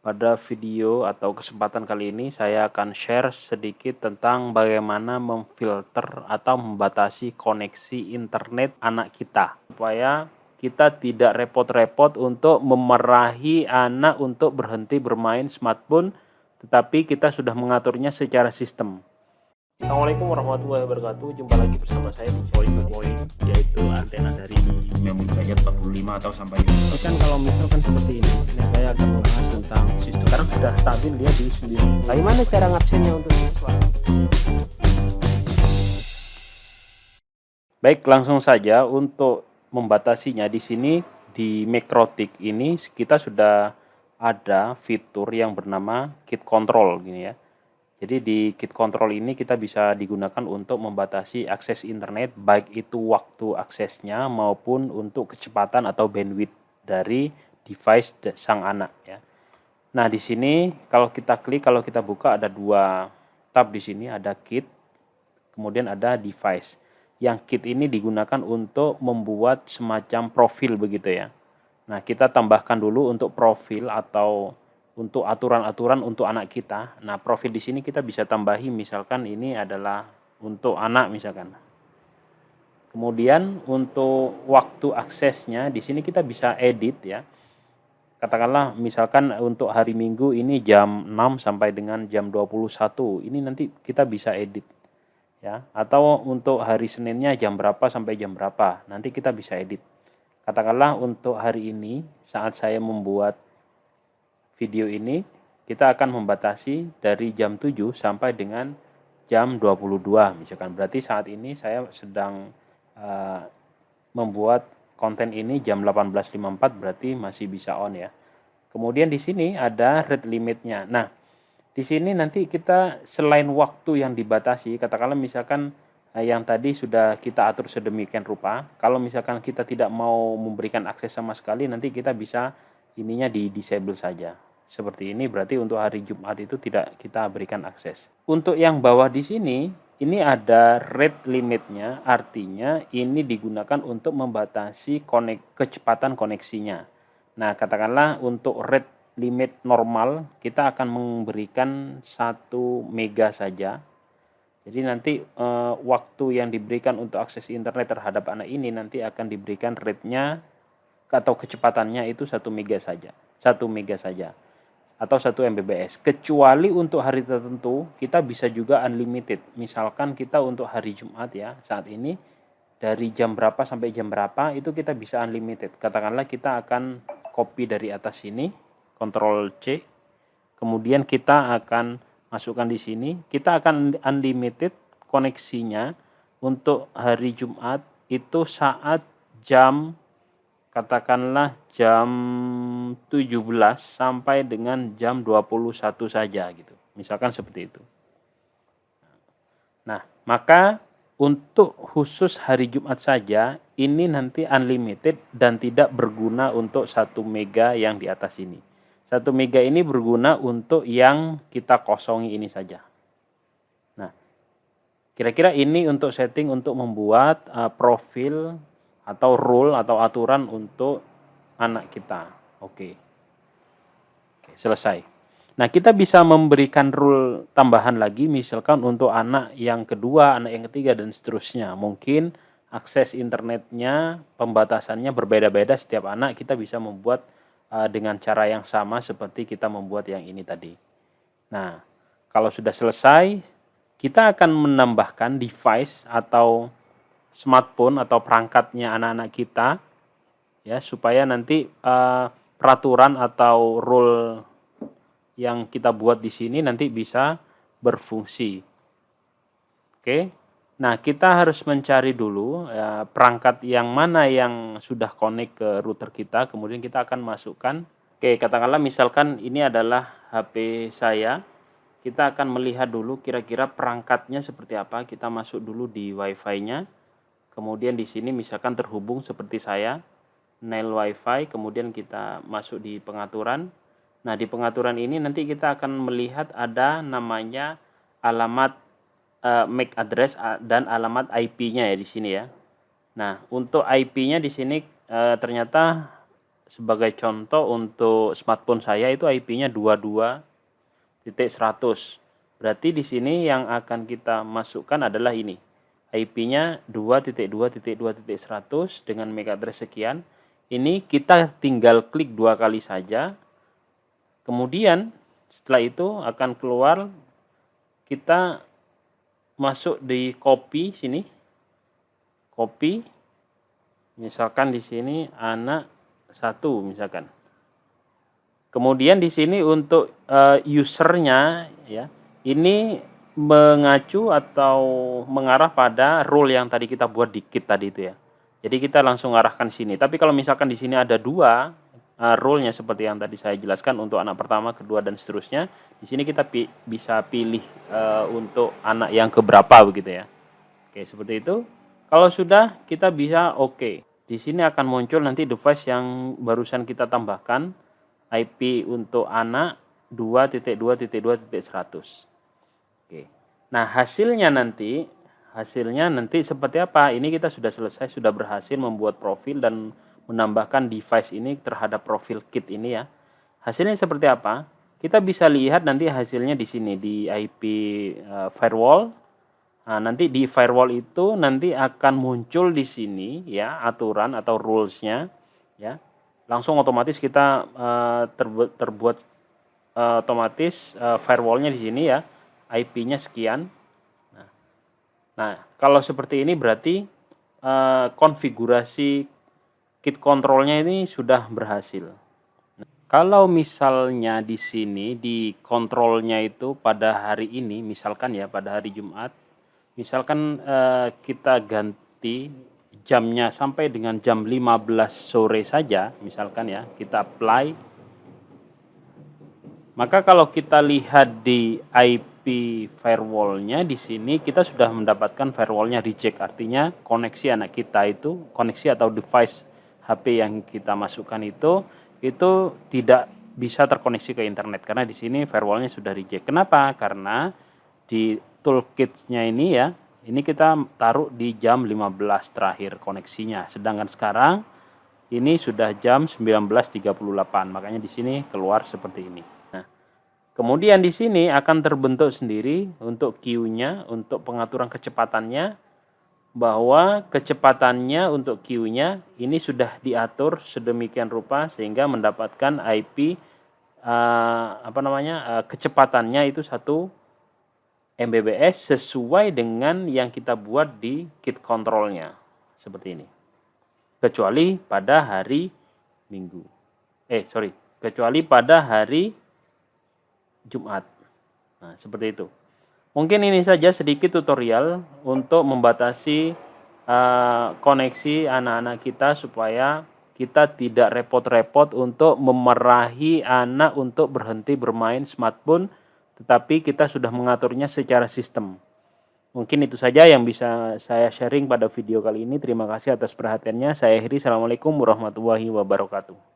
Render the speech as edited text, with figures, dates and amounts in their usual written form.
Pada video atau kesempatan kali ini saya akan share sedikit tentang bagaimana memfilter atau membatasi koneksi internet anak kita supaya kita tidak repot-repot untuk memarahi anak untuk berhenti bermain smartphone, tetapi kita sudah mengaturnya secara sistem. Assalamualaikum warahmatullahi wabarakatuh. Jumpa lagi bersama saya di Point, yaitu antena dari memang derajat 45 atau sampai ini kan kalau misalkan seperti ini saya akan membahas tentang sistem. Sekarang sudah stabil dia di 9. Bagaimana cara ngabsennya untuk siswa? Baik, langsung saja untuk membatasinya di sini di Makrotik ini kita sudah ada fitur yang bernama Kit Control gini ya. Jadi di Kit Control ini kita bisa digunakan untuk membatasi akses internet, baik itu waktu aksesnya maupun untuk kecepatan atau bandwidth dari device sang anak ya. Nah, di sini kalau kita klik, kalau kita buka ada dua tab di sini, ada Kit, kemudian ada device. Yang Kit ini digunakan untuk membuat semacam profil begitu ya. Nah, kita tambahkan dulu untuk profil atau untuk aturan-aturan untuk anak kita. Nah, profil di sini kita bisa tambahi misalkan ini adalah untuk anak misalkan. Kemudian untuk waktu aksesnya di sini kita bisa edit ya. Katakanlah misalkan untuk hari Minggu ini jam 6 sampai dengan jam 21. Ini nanti kita bisa edit ya. Atau untuk hari Seninnya jam berapa sampai jam berapa. Nanti kita bisa edit. Katakanlah untuk hari ini saat saya membuat video ini kita akan membatasi dari jam 7 sampai dengan jam 22 misalkan. Berarti saat ini saya sedang membuat konten ini jam 18.54 berarti masih bisa on ya. Kemudian di sini ada rate limitnya. Nah, di sini nanti kita selain waktu yang dibatasi, katakanlah misalkan yang tadi sudah kita atur sedemikian rupa, kalau misalkan kita tidak mau memberikan akses sama sekali, nanti kita bisa ininya di disable saja. Seperti ini berarti untuk hari Jumat itu tidak kita berikan akses. Untuk yang bawah di sini, ini ada rate limitnya, artinya ini digunakan untuk membatasi kecepatan koneksinya. Nah, katakanlah untuk rate limit normal, kita akan memberikan 1 mega saja. Jadi nanti waktu yang diberikan untuk akses internet terhadap anak ini nanti akan diberikan rate-nya atau kecepatannya itu 1 mega saja. 1 mega saja. Atau 1 Mbps. Kecuali untuk hari tertentu kita bisa juga unlimited. Misalkan kita untuk hari Jumat ya, saat ini dari jam berapa sampai jam berapa itu kita bisa unlimited. Katakanlah kita akan copy dari atas sini, Ctrl C. Kemudian kita akan masukkan di sini, kita akan unlimited koneksinya untuk hari Jumat itu saat jam katakanlah jam 17 sampai dengan jam 21 saja gitu. Misalkan seperti itu. Nah, maka untuk khusus hari Jumat saja ini nanti unlimited dan tidak berguna untuk 1 mega yang di atas ini. 1 mega ini berguna untuk yang kita kosongi ini saja. Nah, kira-kira ini untuk setting untuk membuat profil atau rule atau aturan untuk anak kita. Oke, selesai. Nah, kita bisa memberikan rule tambahan lagi misalkan untuk anak yang kedua, anak yang ketiga dan seterusnya. Mungkin akses internetnya, pembatasannya berbeda-beda setiap anak, kita bisa membuat dengan cara yang sama seperti kita membuat yang ini tadi. Nah, kalau sudah selesai, kita akan menambahkan device atau smartphone atau perangkatnya anak-anak kita ya supaya nanti peraturan atau rule yang kita buat di sini nanti bisa berfungsi. Oke. Nah, kita harus mencari dulu perangkat yang mana yang sudah connect ke router kita, kemudian kita akan masukkan. Oke, katakanlah misalkan ini adalah HP saya. Kita akan melihat dulu kira-kira perangkatnya seperti apa. Kita masuk dulu di Wi-Fi-nya. Kemudian di sini misalkan terhubung seperti saya, Nail Wi-Fi, kemudian kita masuk di pengaturan. Nah, di pengaturan ini nanti kita akan melihat ada namanya alamat MAC address dan alamat IP-nya ya di sini ya. Nah, untuk IP-nya di sini ternyata sebagai contoh untuk smartphone saya itu IP-nya 22.100. Berarti di sini yang akan kita masukkan adalah ini. IP-nya 2.2.2.100 dengan MAC address sekian. Ini kita tinggal klik 2 kali saja. Kemudian setelah itu akan keluar, kita masuk di copy sini. Copy. Misalkan di sini anak 1 misalkan. Kemudian di sini untuk usernya ya, ini mengacu atau mengarah pada rule yang tadi kita buat di kit tadi itu ya. Jadi kita langsung arahkan sini. Tapi kalau misalkan di sini ada 2 rule-nya seperti yang tadi saya jelaskan untuk anak pertama, kedua dan seterusnya. Di sini kita bisa pilih untuk anak yang keberapa begitu ya. Oke, seperti itu. Kalau sudah kita bisa oke. Di sini akan muncul nanti device yang barusan kita tambahkan, IP untuk anak 2.2.2.100. Oke. Nah, hasilnya nanti seperti apa? Ini kita sudah selesai, sudah berhasil membuat profil dan menambahkan device ini terhadap profil kit ini ya. Hasilnya seperti apa? Kita bisa lihat nanti hasilnya di sini di IP firewall. Nah, nanti di firewall itu nanti akan muncul di sini ya aturan atau rules-nya ya. Langsung otomatis kita terbuat otomatis firewall-nya di sini ya. IP-nya sekian. Nah, kalau seperti ini berarti konfigurasi kit kontrolnya ini sudah berhasil. Kalau misalnya di sini di kontrolnya itu pada hari ini, misalkan ya pada hari Jumat, misalkan kita ganti jamnya sampai dengan jam 15 sore saja, misalkan ya, kita apply. Maka kalau kita lihat di IP firewall-nya di sini kita sudah mendapatkan firewall-nya reject, artinya koneksi anak kita itu, koneksi atau device HP yang kita masukkan itu tidak bisa terkoneksi ke internet karena di sini firewall-nya sudah reject. Kenapa? Karena di toolkit-nya ini ya, ini kita taruh di jam 15 terakhir koneksinya. Sedangkan sekarang ini sudah jam 19.38. Makanya di sini keluar seperti ini. Nah, kemudian di sini akan terbentuk sendiri untuk queue-nya, untuk pengaturan kecepatannya, bahwa kecepatannya untuk queue-nya ini sudah diatur sedemikian rupa sehingga mendapatkan IP kecepatannya itu 1 Mbps sesuai dengan yang kita buat di kit kontrolnya seperti ini. Kecuali pada hari Minggu. Kecuali pada hari Jumat. Nah, seperti itu. Mungkin ini saja sedikit tutorial untuk membatasi koneksi anak-anak kita supaya kita tidak repot-repot untuk memarahi anak untuk berhenti bermain smartphone, tetapi kita sudah mengaturnya secara sistem. Mungkin itu saja yang bisa saya sharing pada video kali ini. Terima kasih atas perhatiannya. Saya akhiri. Assalamualaikum warahmatullahi wabarakatuh.